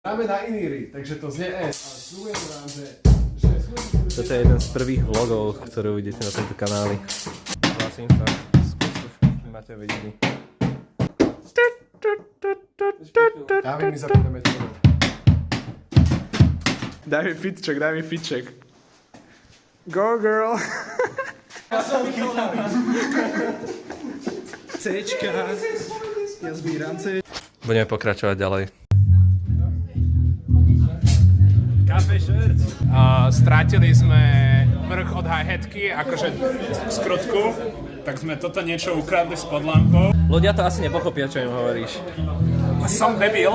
Máme na iný ryb, takže to znie S, ale sľubujem vám, že... Toto je jeden z prvých vlogov, ktoré uvidíte na tomto kanáli. Hlasím sa z kúsovky, máte vidieť. Dávaj mi zapíname to. Daj mi fitček. Go girl! Cčka. Ja zbíram C. Budeme pokračovať ďalej. Café Shirts. Strátili sme vrch od hi-hatky, akože skrutku, tak sme toto niečo ukradli spod lampou. Ľudia to asi nepochopia, čo im hovoríš. Som debil.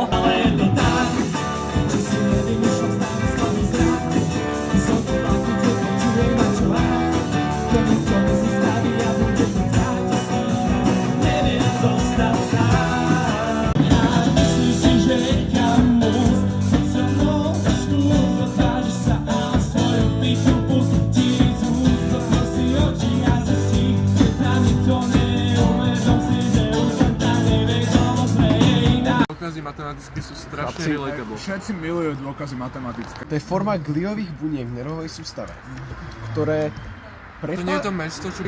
Dôkazy matematické sú strašne relatable. Všetci milujú dôkazy matematické. To je forma gliových buniek v nervovej sústave, ktoré... To nie je to mesto, čo...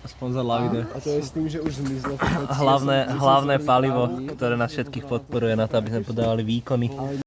Sponzor Lavide. A to je s tým, že už zmizlo. Hlavné palivo, ktoré nás všetkých podporuje na to, aby sme podávali výkony.